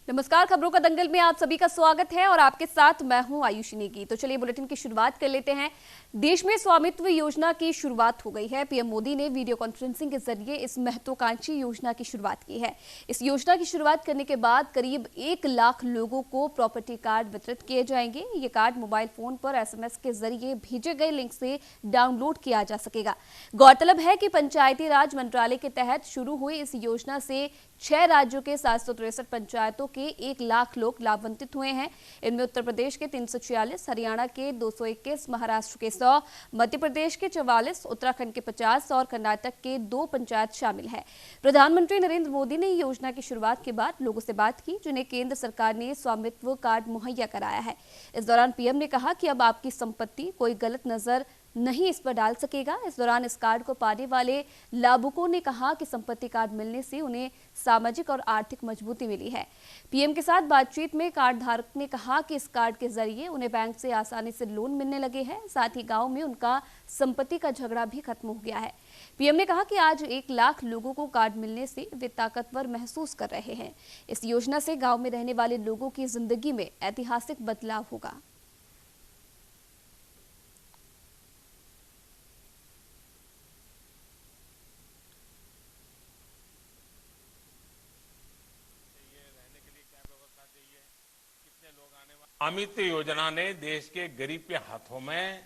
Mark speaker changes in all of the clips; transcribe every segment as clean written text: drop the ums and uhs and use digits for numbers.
Speaker 1: नमस्कार, खबरों का दंगल में आप सभी का स्वागत है और आपके साथ मैं हूं आयुषी नेगी। तो चलिए बुलेटिन की शुरुआत कर लेते हैं। देश में स्वामित्व योजना की शुरुआत हो गई है। पीएम मोदी ने वीडियो कॉन्फ्रेंसिंग के जरिए इस महत्वाकांक्षी योजना की शुरुआत की है। इस योजना की शुरुआत करने के बाद करीब 1 लाख लोगों को प्रॉपर्टी कार्ड वितरित किए जाएंगे। ये कार्ड मोबाइल फोन पर SMS के जरिए भेजे गए लिंक से डाउनलोड किया जा सकेगा। गौरतलब है कि पंचायती राज मंत्रालय के तहत शुरू हुई इस योजना से 6 राज्यों के 763 पंचायतों के 1 लाख लोग लाभान्वित हुए हैं। इनमें उत्तर प्रदेश के 346, हरियाणा के 221, महाराष्ट्र के 100, मध्य प्रदेश के 44, उत्तराखंड के 50 और कर्नाटक के 2 पंचायत शामिल है। प्रधानमंत्री नरेंद्र मोदी ने योजना की शुरुआत के बाद लोगों से बात की, जिन्हें केंद्र सरकार ने स्वामित्व कार्ड मुहैया कराया है। इस दौरान पीएम ने कहा कि अब आपकी संपत्ति कोई गलत नजर नहीं इस पर डाल सकेगा। इस दौरान इस कार्ड को पाने वाले लाभुकों ने कहा कि संपत्ति कार्ड मिलने से उन्हें सामाजिक और आर्थिक मजबूती मिली है। पीएम के साथ बातचीत में कार्ड धारक ने कहा कि इस कार्ड के जरिए उन्हें बैंक से आसानी से लोन मिलने लगे हैं। साथ ही गांव में उनका संपत्ति का झगड़ा भी खत्म हो गया है। पीएम ने कहा कि आज 1 लाख लोगों को कार्ड मिलने से वे ताकतवर महसूस कर रहे हैं। इस योजना से गाँव में रहने वाले लोगों की जिंदगी में ऐतिहासिक बदलाव होगा।
Speaker 2: स्वामित्व योजना ने देश के गरीब के हाथों में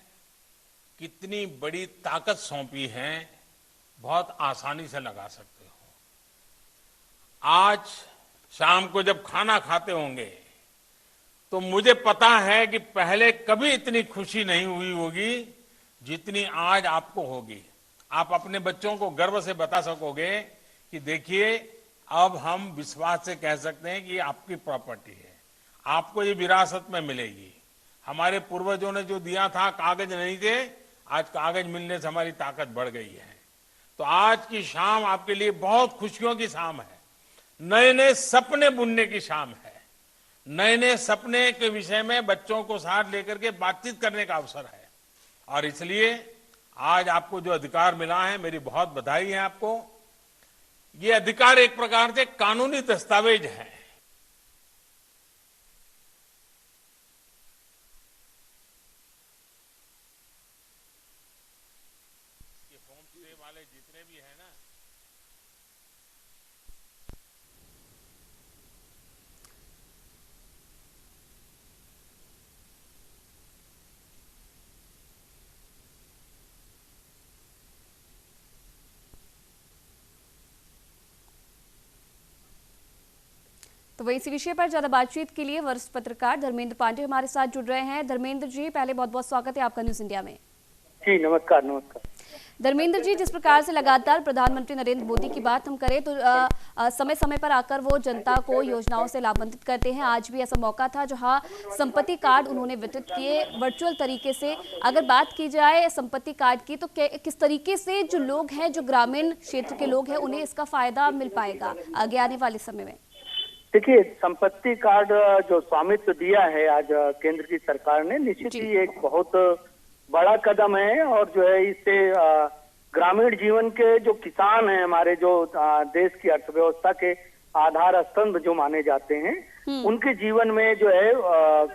Speaker 2: कितनी बड़ी ताकत सौंपी है, बहुत आसानी से लगा सकते हो। आज शाम को जब खाना खाते होंगे तो मुझे पता है कि पहले कभी इतनी खुशी नहीं हुई होगी जितनी आज आपको होगी। आप अपने बच्चों को गर्व से बता सकोगे कि देखिए, अब हम विश्वास से कह सकते हैं कि ये आपकी प्रॉपर्टी है, आपको ये विरासत में मिलेगी। हमारे पूर्वजों ने जो दिया था, कागज नहीं थे, आज कागज मिलने से हमारी ताकत बढ़ गई है। तो आज की शाम आपके लिए बहुत खुशियों की शाम है, नए नए सपने बुनने की शाम है, नए नए सपने के विषय में बच्चों को साथ लेकर के बातचीत करने का अवसर है। और इसलिए आज आपको जो अधिकार मिला है, मेरी बहुत बधाई है आपको। ये अधिकार एक प्रकार से कानूनी दस्तावेज है। वाले जितने भी है ना,
Speaker 1: तो वही इसी विषय पर ज्यादा बातचीत के लिए वरिष्ठ पत्रकार धर्मेंद्र पांडे हमारे साथ जुड़ रहे हैं। धर्मेंद्र जी, पहले बहुत बहुत स्वागत है आपका न्यूज इंडिया में।
Speaker 3: जी नमस्कार। नमस्कार
Speaker 1: धर्मेंद्र जी, जिस प्रकार से लगातार प्रधानमंत्री नरेंद्र मोदी की बात हम करें तो समय समय पर आकर वो जनता को योजनाओं से लाभान्वित करते हैं। आज भी ऐसा मौका था जहां संपत्ति कार्ड उन्होंने वितरित किए वर्चुअल तरीके से। अगर बात की जाए संपत्ति कार्ड की, तो किस तरीके से जो लोग हैं, जो ग्रामीण क्षेत्र के लोग हैं, उन्हें इसका फायदा मिल पाएगा आगे आने वाले समय में?
Speaker 3: देखिए, संपत्ति कार्ड जो स्वामित्व दिया है आज केंद्र की सरकार ने, निश्चित ही एक बहुत बड़ा कदम है। और जो है इससे ग्रामीण जीवन के जो किसान हैं हमारे, जो देश की अर्थव्यवस्था के आधार स्तंभ जो माने जाते हैं, उनके जीवन में जो है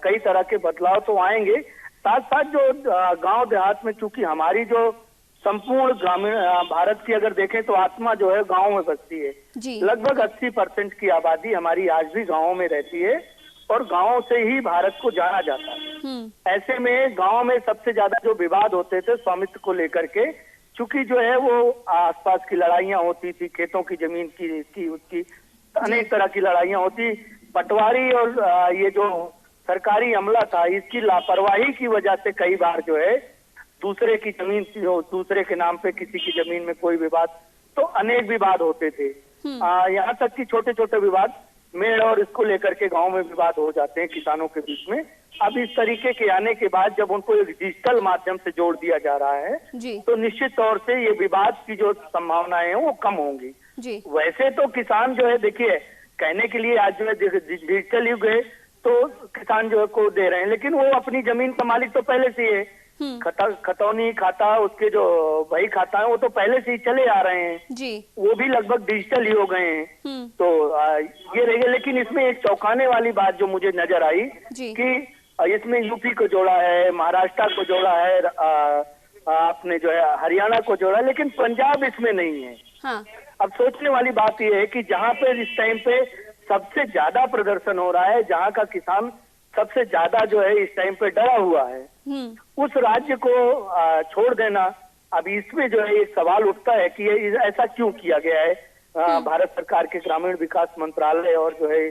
Speaker 3: कई तरह के बदलाव तो आएंगे। साथ साथ जो गांव देहात में, चूंकि हमारी जो संपूर्ण ग्रामीण भारत की अगर देखें तो आत्मा जो है गांव में बसती है। लगभग 80% की आबादी हमारी आज भी गांवों में रहती है और गांव से ही भारत को जाना जाता है। ऐसे में गांव में सबसे ज्यादा जो विवाद होते थे स्वामित्व को लेकर के, चूंकि जो है वो आसपास की लड़ाइयां होती थी, खेतों की जमीन की, इसकी उसकी, अनेक तरह की लड़ाइयां होती। पटवारी और ये जो सरकारी अमला था, इसकी लापरवाही की वजह से कई बार जो है दूसरे की जमीन, दूसरे के नाम पे किसी की जमीन में कोई विवाद, तो अनेक विवाद होते थे। यहाँ तक कि छोटे छोटे विवाद, मेड़ और इसको लेकर के गांव में विवाद हो जाते हैं किसानों के बीच में। अब इस तरीके के आने के बाद जब उनको एक डिजिटल माध्यम से जोड़ दिया जा रहा है, तो निश्चित तौर से ये विवाद की जो संभावनाएं हैं वो कम होंगी। वैसे तो किसान जो है, देखिए, कहने के लिए आज जो है डिजिटल युग है तो किसान जो है को दे रहे हैं, लेकिन वो अपनी जमीन का मालिक तो पहले से ही है। खतौनी खाता, उसके जो बही खाता है वो तो पहले से ही चले आ रहे हैं
Speaker 1: जी।
Speaker 3: वो भी लगभग डिजिटल ही हो गए हैं। तो ये रह गया। लेकिन इसमें एक चौंकाने वाली बात जो मुझे नजर आई कि इसमें यूपी को जोड़ा है, महाराष्ट्र को जोड़ा है, आपने जो है हरियाणा को जोड़ा, लेकिन पंजाब इसमें नहीं है।
Speaker 1: हाँ।
Speaker 3: अब सोचने वाली बात यह है कि जहाँ पे इस टाइम पे सबसे ज्यादा प्रदर्शन हो रहा है, जहाँ का किसान सबसे ज्यादा जो है इस टाइम पे डरा हुआ है, उस राज्य को छोड़ देना, अब इसमें जो है एक सवाल उठता है कि ये ऐसा क्यों किया गया है। भारत सरकार के ग्रामीण विकास मंत्रालय और जो है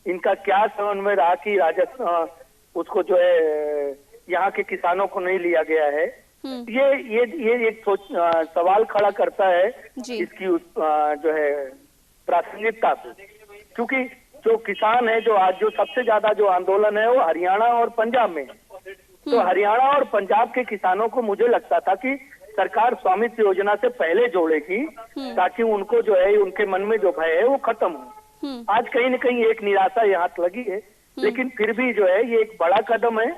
Speaker 3: इनका क्या समन्वय रहा कि राजस्थान उसको जो है यहाँ के किसानों को नहीं लिया गया है। ये एक सवाल खड़ा करता है इसकी जो है प्रासंगिकता को, क्योंकि जो किसान है, जो आज जो सबसे ज्यादा जो आंदोलन है वो हरियाणा और पंजाब में, तो हरियाणा और पंजाब के किसानों को मुझे लगता था कि सरकार स्वामित्व योजना से पहले जोड़ेगी ताकि उनको जो है उनके मन में जो भय है वो खत्म हो। आज कहीं न कहीं एक निराशा यहाँ लगी है, लेकिन फिर भी जो है ये एक बड़ा कदम है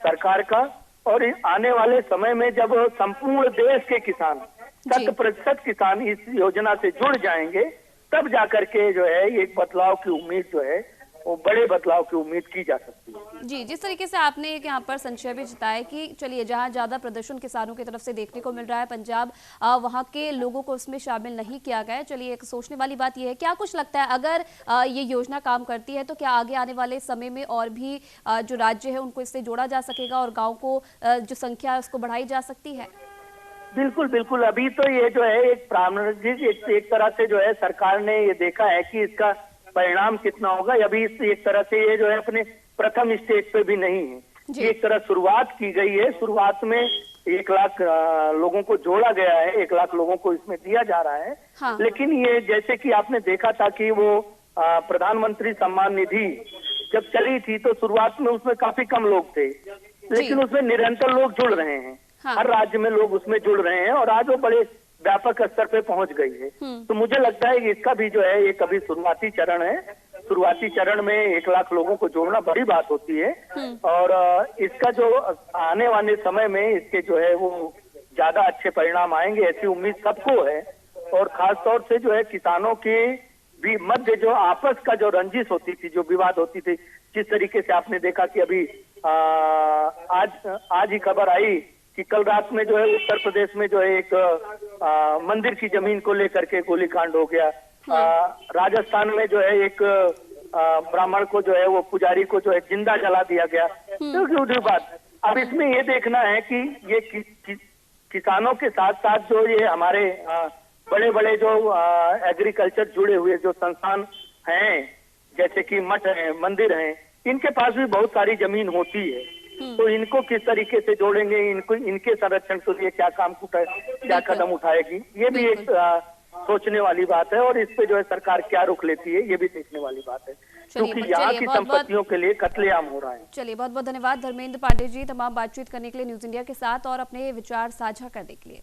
Speaker 3: सरकार का। और आने वाले समय में जब संपूर्ण देश के किसान 100% किसान इस योजना से जुड़ जाएंगे, तब जाकर के जो है एक बदलाव की उम्मीद जो है वो बड़े बदलाव की उम्मीद की जा सकती है।
Speaker 1: जी, जिस तरीके से आपने यहाँ पर संशय भी जताया कि चलिए जहाँ ज्यादा प्रदर्शन किसानों की तरफ से देखने को मिल रहा है पंजाब, वहाँ के लोगों को उसमें शामिल नहीं किया गया है। चलिए एक सोचने वाली बात यह है, क्या कुछ लगता है अगर ये योजना काम करती है तो क्या आगे आने वाले समय में और भी जो राज्य है उनको इससे जोड़ा जा सकेगा और गाँव को जो संख्या है उसको बढ़ाई जा सकती है?
Speaker 3: बिल्कुल बिल्कुल। अभी तो ये जो है एक प्रारंभिक एक तरह से जो है सरकार ने ये देखा है कि इसका परिणाम कितना होगा। अभी एक तरह से ये जो है अपने प्रथम स्टेज पे भी नहीं है। एक तरह शुरुआत की गई है। शुरुआत में 1 लाख लोगों को जोड़ा गया है, 1 लाख लोगों को इसमें दिया जा रहा है। हाँ। लेकिन ये जैसे कि आपने देखा था कि वो प्रधानमंत्री सम्मान निधि जब चली थी तो शुरुआत में उसमें काफी कम लोग थे, लेकिन उसमें निरंतर लोग जुड़ रहे हैं। हाँ। हर राज्य में लोग उसमें जुड़ रहे हैं और आज वो बड़े व्यापक स्तर पे पहुंच गई है। तो मुझे लगता है कि इसका भी जो है एक अभी शुरुआती चरण है। शुरुआती चरण में 1 लाख लोगों को जोड़ना बड़ी बात होती है और इसका जो आने वाले समय में इसके जो है वो ज्यादा अच्छे परिणाम आएंगे, ऐसी उम्मीद सबको है। और खास तौर से जो है किसानों के भी मध्य जो आपस का जो रंजिश होती थी, जो विवाद होती थी, जिस तरीके से आपने देखा कि अभी आज ही खबर आई कि कल रात में जो है उत्तर प्रदेश में जो है एक मंदिर की जमीन को लेकर के गोलीकांड हो गया। राजस्थान में जो है एक ब्राह्मण को जो है वो पुजारी को जो है जिंदा जला दिया गया। तो बात अब इसमें ये देखना है कि ये किसानों के साथ साथ जो ये हमारे बड़े बड़े जो एग्रीकल्चर जुड़े हुए जो संस्थान हैं, जैसे कि मठ हैं, मंदिर हैं, इनके पास भी बहुत सारी जमीन होती है। तो इनको किस तरीके से जोड़ेंगे, इनको इनके संरक्षण के लिए क्या कदम उठाएगी, ये भी एक सोचने वाली बात है। और इस पे जो है सरकार क्या रुख लेती है, ये भी देखने वाली बात है, क्योंकि यहाँ की संपत्तियों के लिए कत्लेआम हो रहा है।
Speaker 1: चलिए बहुत बहुत धन्यवाद धर्मेंद्र पांडे जी तमाम बातचीत करने के लिए न्यूज इंडिया के साथ और अपने विचार साझा करने के लिए।